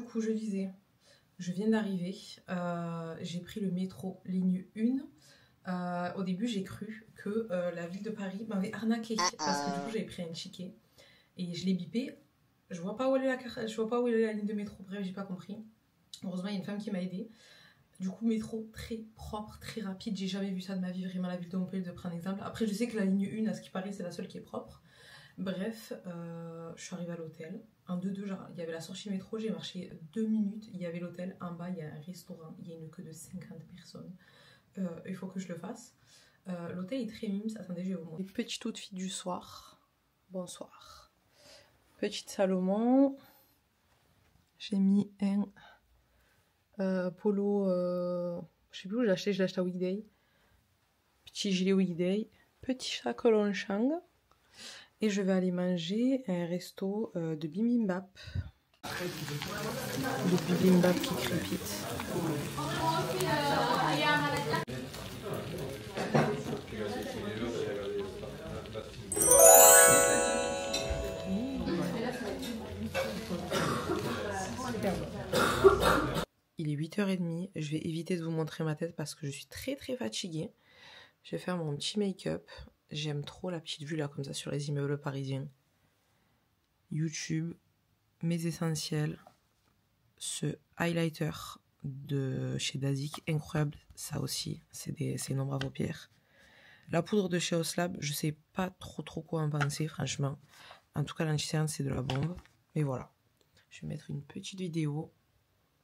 coup, je disais, je viens d'arriver, j'ai pris le métro ligne 1. Au début, j'ai cru que la ville de Paris m'avait arnaqué parce que du coup, j'avais pris un ticket et je l'ai bipé. Je vois pas où elle est je vois pas où est la ligne de métro. Bref, j'ai pas compris. Heureusement, il y a une femme qui m'a aidée. Du coup, métro très propre, très rapide. J'ai jamais vu ça de ma vie, vraiment, la ville de Montpellier, de prendre un exemple. Après, je sais que la ligne 1, à ce qui paraît, c'est la seule qui est propre. Bref, je suis arrivée à l'hôtel. En 2-2, genre, il y avait la sortie métro, j'ai marché 2 minutes. Il y avait l'hôtel. En bas, il y a un restaurant. Il y a une queue de 50 personnes. Il faut que je le fasse. L'hôtel est très mimes. Attendez, je vais vous montrer. Les petites outfits du soir. Bonsoir. Petite Salomon. J'ai mis un polo. Je sais plus où j'ai acheté. Je l'ai acheté à Weekday. Petit gilet Weekday. Petit chacolon Shang. Et je vais aller manger un resto de bibimbap. Le bibimbap qui crépite. Il est 8h30. Je vais éviter de vous montrer ma tête parce que je suis très fatiguée. Je vais faire mon petit make-up. J'aime trop la petite vue là comme ça sur les immeubles parisiens. YouTube, mes essentiels, ce highlighter de chez Dazik, incroyable, ça aussi, c'est une ombre à paupières. La poudre de chez Oslab, je sais pas trop quoi en penser franchement. En tout cas l'anti-cerne c'est de la bombe. Mais voilà, je vais mettre une petite vidéo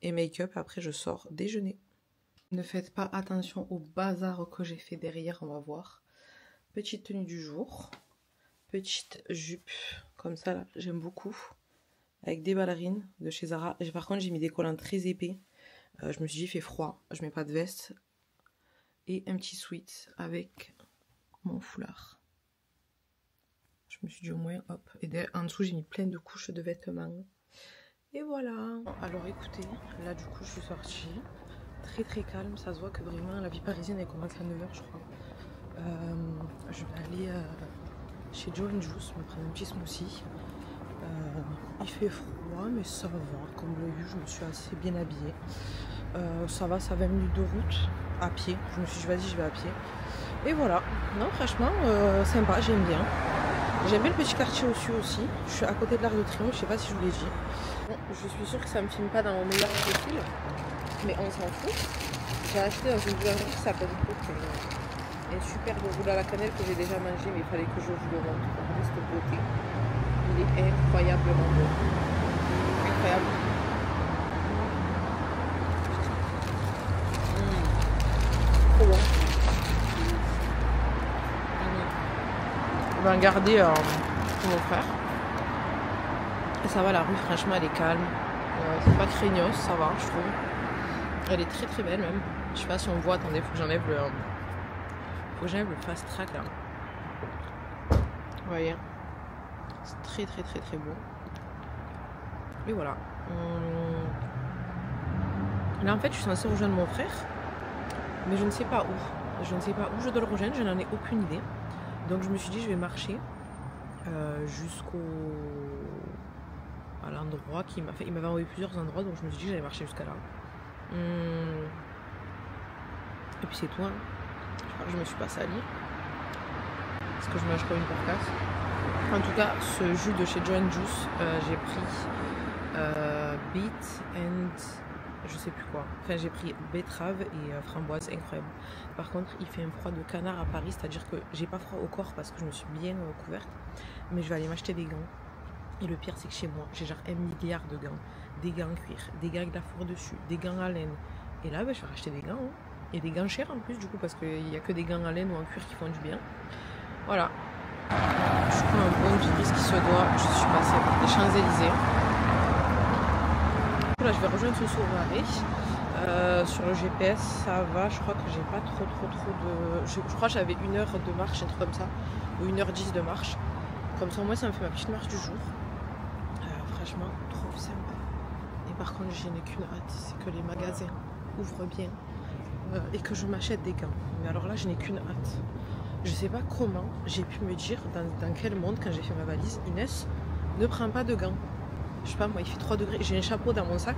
et make-up, après je sors déjeuner. Ne faites pas attention au bazar que j'ai fait derrière, on va voir. Petite tenue du jour, petite jupe comme ça là, j'aime beaucoup, avec des ballerines de chez Zara. Et par contre j'ai mis des collants très épais, je me suis dit il fait froid, je mets pas de veste, et un petit sweat avec mon foulard. Je me suis dit au moins hop, et en dessous j'ai mis plein de couches de vêtements. Et voilà. Alors écoutez, là du coup je suis sortie, très calme, ça se voit que vraiment la vie parisienne elle commence à 9h je crois. Je vais aller chez Joe & Juice me prendre un petit smoothie. Il fait froid mais ça va, comme vous l'avez vu je me suis assez bien habillée. Ça va, ça 20 minutes de route à pied. Je me suis dit vas-y je vais à pied. Et voilà, non franchement sympa, j'aime bien. J'aime bien le petit quartier au sud aussi. Je suis à côté de l'Arc de Triomphe, je sais pas si je vous l'ai dit. Bon, je suis sûre que ça me filme pas dans mon meilleur profil, mais on s'en fout. J'ai acheté dans une boulangerie qui s'appelle Beauté. Un superbe roule à la cannelle que j'ai déjà mangé, mais il fallait que je vous le montre. Regardez cette beauté. Il est incroyablement beau. Incroyable. Trop bon. On va en garder pour mon frère. Et ça va, la rue, franchement, elle est calme. C'est pas craignos, ça va, je trouve. Elle est très belle même. Je sais pas si on voit, attendez, faut que j'enlève le... Faut que j'enlève le fast track là. Vous voyez, c'est très beau. Et voilà. Là en fait je suis censée rejoindre mon frère, mais je ne sais pas où. Je ne sais pas où je dois le rejoindre, je n'en ai aucune idée. Donc je me suis dit je vais marcher à l'endroit qu'il m'a fait. Il m'avait envoyé plusieurs endroits, donc je me suis dit que j'allais marcher jusqu'à là. Et puis c'est tout. Hein. Je crois que je me suis pas salie. Parce que je mange comme une carcasse. En tout cas, ce jus de chez Joe & Juice, j'ai pris beet and je sais plus quoi. Enfin, j'ai pris betterave et framboise, incroyable. Par contre, il fait un froid de canard à Paris, c'est-à-dire que j'ai pas froid au corps parce que je me suis bien couverte. Mais je vais aller m'acheter des gants. Et le pire, c'est que chez moi, j'ai genre 1 milliard de gants. Des gants en cuir, des gants avec la fourre dessus, des gants à laine. Et là, je vais racheter des gants. Hein. Et des gants chers en plus, du coup, parce qu'il n'y a que des gants à laine ou en cuir qui font du bien. Voilà. Je prends un bon pipi, ce qui se doit. Je suis passée des Champs-Élysées. Là, je vais rejoindre ce soirée. Sur le GPS, ça va. Je crois que j'ai pas trop de. Je crois que j'avais 1 heure de marche, un truc comme ça. Ou 1h10 de marche. Comme ça, moi, ça me fait ma petite marche du jour. Franchement, trop sympa. Et par contre, je n'ai qu'une hâte, c'est que les magasins ouvrent bien et que je m'achète des gants. Mais alors là, je n'ai qu'une hâte. Je sais pas comment j'ai pu me dire, dans quel monde, quand j'ai fait ma valise, Inès, ne prends pas de gants. Je sais pas moi, il fait 3 degrés. J'ai un chapeau dans mon sac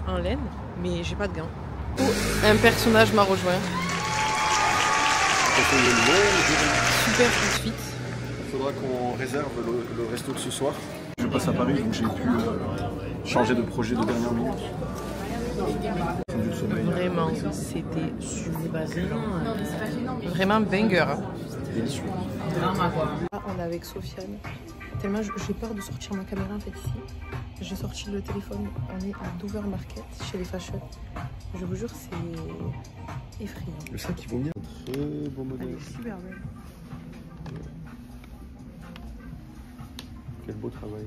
en laine, mais j'ai pas de gants. Un personnage m'a rejoint. Super fit. Il faudra qu'on réserve le resto de ce soir. Je passe à Paris donc j'ai pu changer de projet de dernière minute. Vraiment, c'était super. Vraiment banger. Délicieux. Là, on est avec Sofiane. Tellement j'ai peur de sortir ma caméra en fait ici. J'ai sorti le téléphone. On est à Dover Market chez les Fashion. Je vous jure, c'est effrayant. Le sac qui vaut bien. Très beau modèle. Elle est super belle. Quel beau travail.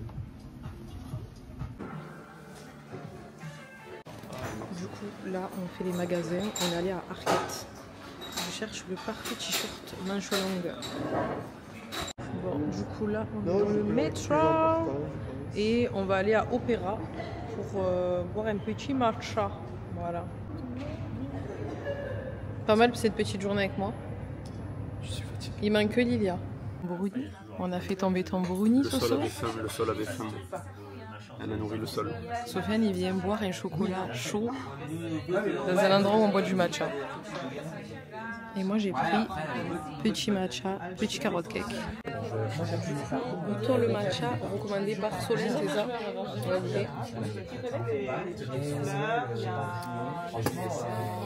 Du coup, là, on fait les magasins. On est allé à Arquette. Je cherche le parfait t-shirt manche longue. Bon, du coup, là, on est dans le métro. Et on va aller à Opéra pour boire un petit matcha. Voilà. Pas mal cette petite journée avec moi. Je suis fatigué. Il manque que Lilia. Tambouruni. On a fait tomber Tambouruni ce soir. Le sol avait faim. Elle a nourri le sol. Sofiane, il vient boire un chocolat chaud dans un endroit où on boit du matcha. Et moi, j'ai pris petit matcha, petit carotte cake. Plutôt le matcha recommandé par Solène, c'est ça? Okay.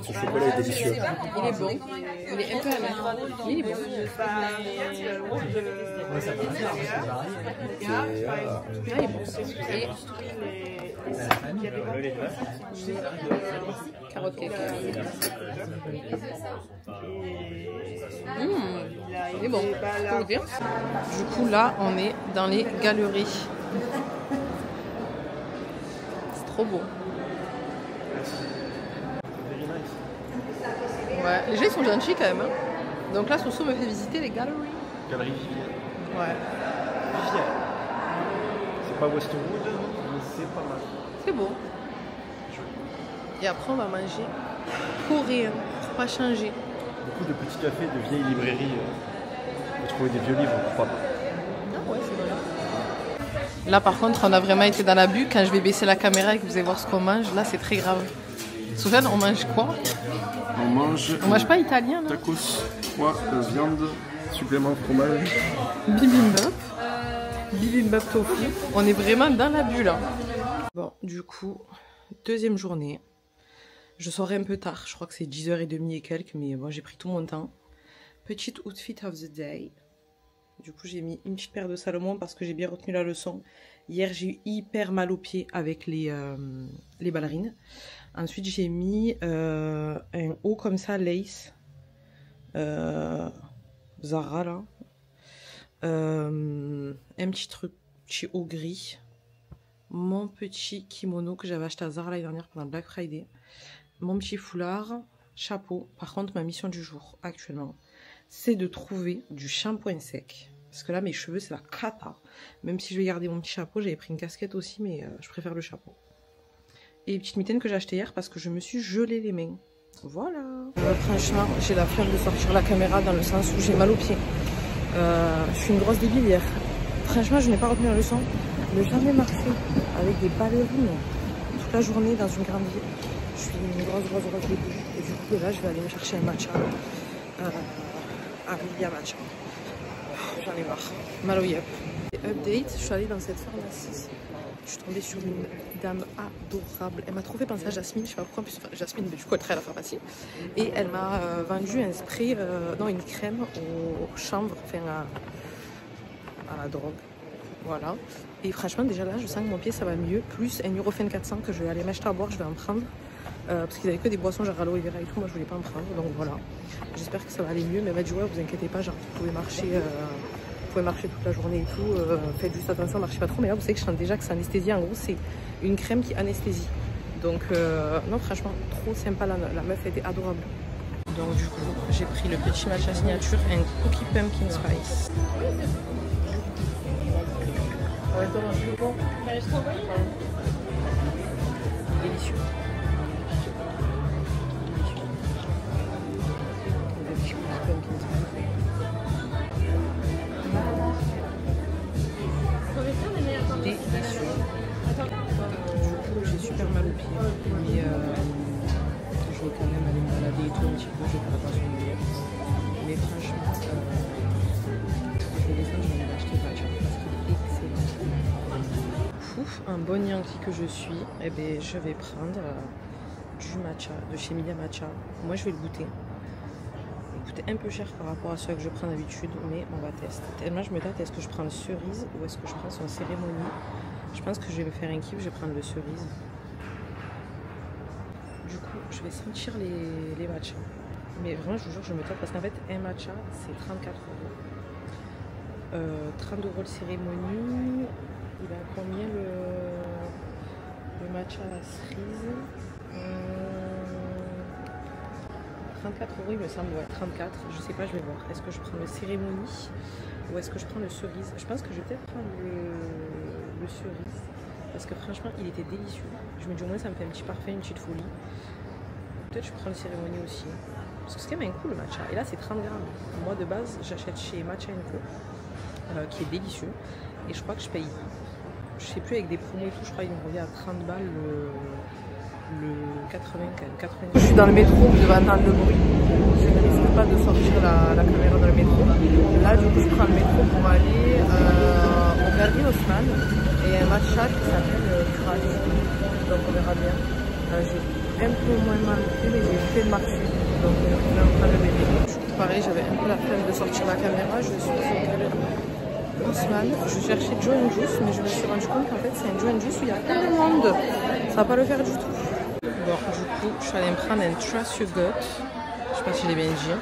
Ce chocolat est délicieux. Il est bon. Il est un peu amer. Mais il est bon. Ah, il est bon. Carotte cake. Il est bon, faut le dire. Du coup là on est dans les galeries. C'est trop beau. Ouais, les gens ils sont gentils quand même. Hein. Donc là Soso me fait visiter les galeries. Galerie Vivienne. Ouais. Vivienne. C'est pas Westwood, mais c'est pas mal. C'est beau. Et après on va manger coréen pour pas changer. Beaucoup de petits cafés, de vieilles librairies. Pour trouver des vieux livres, pourquoi pas. Ah ouais, c'est vrai. Là par contre on a vraiment été dans l'abus. Quand je vais baisser la caméra et que vous allez voir ce qu'on mange, là c'est très grave. Sofiane, on mange quoi? On mange pas italien là? Tacos, pois, viande, supplément fromage. Bibimbap. Bibimbap tofu. On est vraiment dans l'abus là. Bon, du coup, deuxième journée. Je saurai un peu tard, je crois que c'est 10h30 et quelques, mais bon, j'ai pris tout mon temps. Petite outfit of the day. Du coup, j'ai mis une petite paire de Salomon parce que j'ai bien retenu la leçon. Hier, j'ai eu hyper mal aux pieds avec les ballerines. Ensuite, j'ai mis un haut comme ça, lace. Zara, là. Un petit truc, petit haut gris. Mon petit kimono que j'avais acheté à Zara l'année dernière pendant Black Friday. Mon petit foulard, chapeau. Par contre, ma mission du jour, actuellement, c'est de trouver du shampoing sec. Parce que là, mes cheveux, c'est la cata. Même si je vais garder mon petit chapeau, j'avais pris une casquette aussi, mais je préfère le chapeau. Et les petites mitaines que j'ai achetées hier parce que je me suis gelé les mains. Voilà. Franchement, j'ai la flemme de sortir la caméra dans le sens où j'ai mal aux pieds. Je suis une grosse débile hier. Franchement, je n'ai pas retenu la leçon. Ne jamais marcher avec des ballerines toute la journée dans une grande ville. Je suis une grosse débile. Et du coup, là, je vais aller me chercher un matcha. Un Lilia matcha. J'en ai marre. Mal au yep. Update, je suis allée dans cette pharmacie. Je suis tombée sur une dame adorable. Elle m'a trop fait penser à Jasmine. Je sais pas pourquoi, en plus Jasmine, mais du coup, elle travaille à la pharmacie. Et elle m'a vendu un spray, non, une crème au chanvre, enfin à la drogue. Voilà. Et franchement, déjà là, je sens que mon pied, ça va mieux. Plus un Nurofen 400 que je vais aller m'acheter à boire, je vais en prendre. Parce qu'ils n'avaient que des boissons genre aloe vera et tout. Moi, je voulais pas en prendre. Donc voilà. J'espère que ça va aller mieux. Mais elle m'a dit, ouais, vous inquiétez pas, genre, vous pouvez marcher toute la journée et tout. Faites juste attention, marchez pas trop. Mais là, vous savez que je sens déjà que c'est anesthésie. En gros, c'est une crème qui anesthésie. Donc, non, franchement, trop sympa. La meuf était adorable. Donc, du coup, j'ai pris le petit matcha signature, un cookie pumpkin spice. Délicieux. petit peu, je vais faire attention de lire. Mais franchement, je vais descendre, je vais aller acheter le matcha parce qu'il est excellent. Pouf, un bon Yankee que je suis, eh ben, je vais prendre du matcha de chez Emilia Matcha. Moi, je vais le goûter. Il coûte un peu cher par rapport à ceux que je prends d'habitude, mais on va tester. Tellement je me tâte, est-ce que je prends le cerise ou est-ce que je prends son cérémonie? Je pense que je vais me faire un kiff, je vais prendre le cerise. Du coup, je vais sentir les matchas. Mais vraiment, je vous jure, je me tâte parce qu'en fait, un matcha, c'est 34 €. 30 € le cérémonie. Il a combien le matcha à la cerise? 34 € il me semble, ouais, 34. Je sais pas, je vais voir. Est-ce que je prends le cérémonie ou est-ce que je prends le cerise? Je pense que je vais peut-être prendre le cerise. Parce que franchement, il était délicieux. Je me dis au moins ça me fait un petit parfait, une petite folie. Peut-être je prends le cérémonie aussi. Parce que c'est quand même un coup le matcha. Et là, c'est 30 grammes. Moi, de base, j'achète chez Matcha & Co. Qui est délicieux. Et je crois que je paye, je sais plus, avec des promos et tout, je crois qu'il me revient à 30 balles le 80. Je suis dans le métro, vous devez entendre le bruit. Je ne risque pas de sortir la caméra dans le métro. Là, du coup, je prends le métro pour aller au Galerie Haussmann et un matcha qui s'appelle Courage. Donc, on verra bien. J'ai un peu moins mal fait, mais j'ai fait le marché. Donc, on est en train de le métro. Pareil, j'avais un peu la flemme de sortir la caméra. Je suis au Galerie Haussmann. Je cherchais Joe & Juice, mais je me suis rendu compte qu'en fait, c'est un Joe & Juice où il y a plein de monde. Ça va pas le faire du tout. Bon, du coup, je suis allée me prendre un Trust Your Gut, je sais pas si je l'ai bien dit,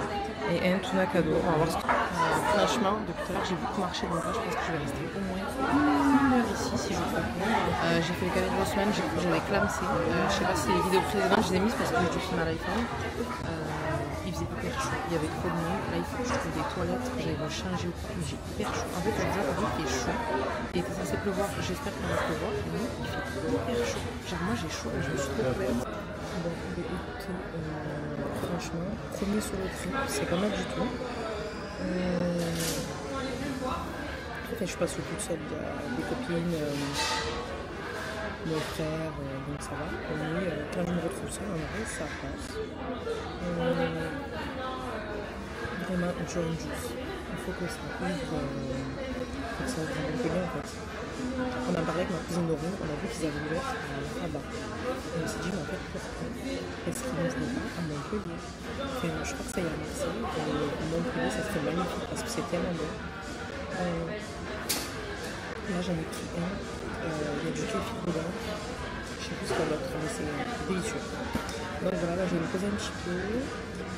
et un tuna cadeau. On va voir ce que... franchement, depuis tout à l'heure, j'ai beaucoup marché, donc là, je pense que je vais rester au moins 1 heure ici, si je peux. J'ai fait le Galerie Haussmann, j'avais clamsé. Je sais pas si les vidéos précédentes, je les ai mises parce que j'ai filmé à l'iPhone. Il faisait hyper chaud, il y avait trop de monde. Là, il faut que je trouve des toilettes, j'allais me changer ou quoi, mais j'ai hyper chaud. En fait, aujourd'hui, il fait chaud. Il était censé pleuvoir, j'espère qu'il va pleuvoir, mais il fait hyper chaud. Genre, moi, j'ai chaud et je me suis trop couverte. Donc, écoutez, franchement, premier sur le prix, c'est pas mal du tout. Enfin, je suis pas toute seule, il y a des copines, mon frère, donc ça va. Mais quand je me retrouve seule, en vrai, ça passe. Vraiment, Joe & Juice. Il faut que ça ouvre, un peu bien en fait. On a parlé avec ma cousine Dorine, on a vu qu'ils avaient ouvert à Rabat. Et on s'est dit, mais en fait, pourquoi est-ce qu'ils n'ouvrent pas à Montpellier? Enfin, je crois que ça y est à Marseille, et à Montpellier, ça serait magnifique parce que c'est tellement bon. Là, j'en ai pris un. Il y a du kéfir dedans. Je sais plus ce qu'il y a d'autre, mais c'est délicieux. Donc voilà, là, je vais me poser un petit peu.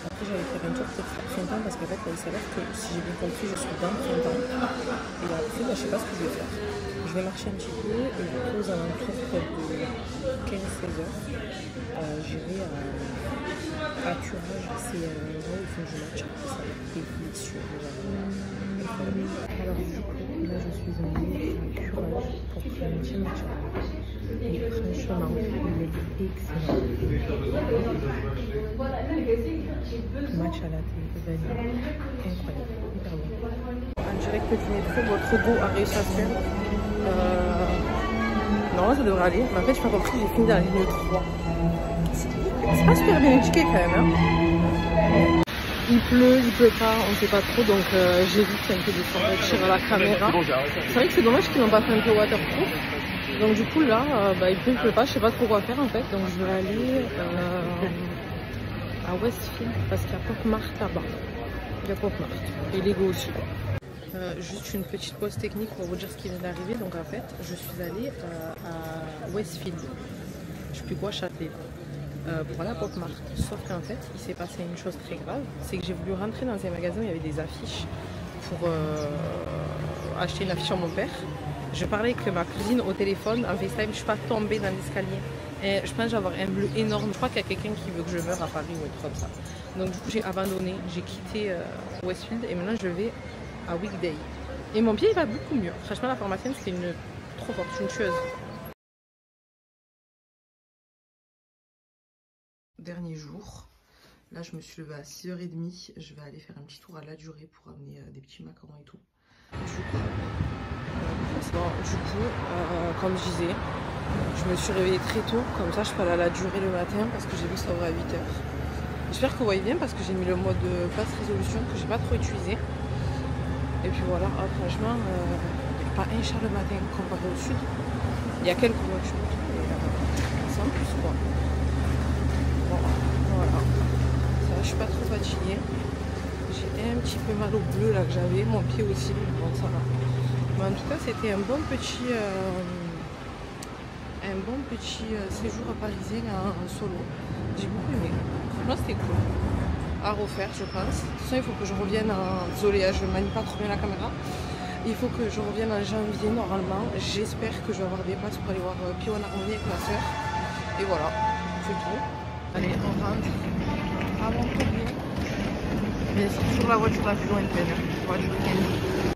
Après, j'allais faire un tour peut-être à printemps parce qu'en fait, là, il s'avère que si j'ai bien compris, je suis dans le printemps. Et là, après, je sais pas ce que je vais faire. Je vais marcher un petit peu et du coup, aux alentours de 15-16 heures, j'irai à Turage. C'est un endroit où ils font du matcha. Ça va être délicieux déjà. Alors, du coup, là, je suis venue à Turage pour prendre un petit matcha. Et franchement, il est excellent. Matcha latte, vanille, incroyable, hyper bon. En direct du métro, votre goût a réussi à se faire. Non, ça devrait aller. Mais en fait, je n'ai pas compris, j'ai fini dans la ligne 3. C'est pas super bien indiqué quand même. Hein. Il pleut pas, on ne sait pas trop, donc j'évite un peu de sortir la caméra. C'est vrai que c'est dommage qu'ils n'ont pas fait un peu waterproof. Donc du coup là, il pleut pas, je sais pas trop quoi faire en fait, donc je vais aller à Westfield parce qu'il y a Pop Mart là-bas. Il y a Pop Mart et Lego aussi. Juste une petite pause technique pour vous dire ce qui vient d'arriver. Donc en fait, je suis allée à Westfield, je sais plus quoi, Châtelet, pour aller à Pop Mart. Sauf qu'en fait, il s'est passé une chose très grave, c'est que j'ai voulu rentrer dans un magasin où il y avait des affiches pour acheter une affiche à mon père. Je parlais avec ma cousine au téléphone, en FaceTime, je suis pas tombée dans l'escalier. Et je pense que je vais avoir un bleu énorme. Je crois qu'il y a quelqu'un qui veut que je meure à Paris ou un truc comme ça. Donc du coup j'ai abandonné, j'ai quitté Westfield et maintenant je vais à Weekday. Et mon pied il va beaucoup mieux. Franchement la pharmacienne c'était une trop forte, une tueuse. Dernier jour. Là je me suis levée à 6h30. Je vais aller faire un petit tour à La Durée pour amener des petits macarons et tout. Comme je disais, je me suis réveillée très tôt, comme ça je peux aller à La Durée le matin parce que j'ai vu que ça ouvrait à 8h. J'espère que vous voyez bien parce que j'ai mis le mode basse résolution que j'ai pas trop utilisé. Et puis voilà, franchement, il n'y a pas un char le matin comparé au sud. Il y a quelques voitures, mais sans plus quoi. Voilà. Ça va, je suis pas trop fatiguée. J'ai un petit peu mal au bleu là que j'avais, mon pied aussi, mais bon ça va. Mais en tout cas c'était un bon petit séjour à parisien en solo. J'ai beaucoup aimé. Franchement c'était cool. À refaire je pense. De toute façon il faut que je revienne en... Désolée, je ne manie pas trop bien la caméra. Il faut que je revienne en janvier normalement. J'espère que je vais avoir des places pour aller voir Pio en harmonie avec ma soeur. Et voilà, c'est tout. Allez, on rentre à Montpellier. Mais c'est toujours la voiture la plus lointaine. Voiture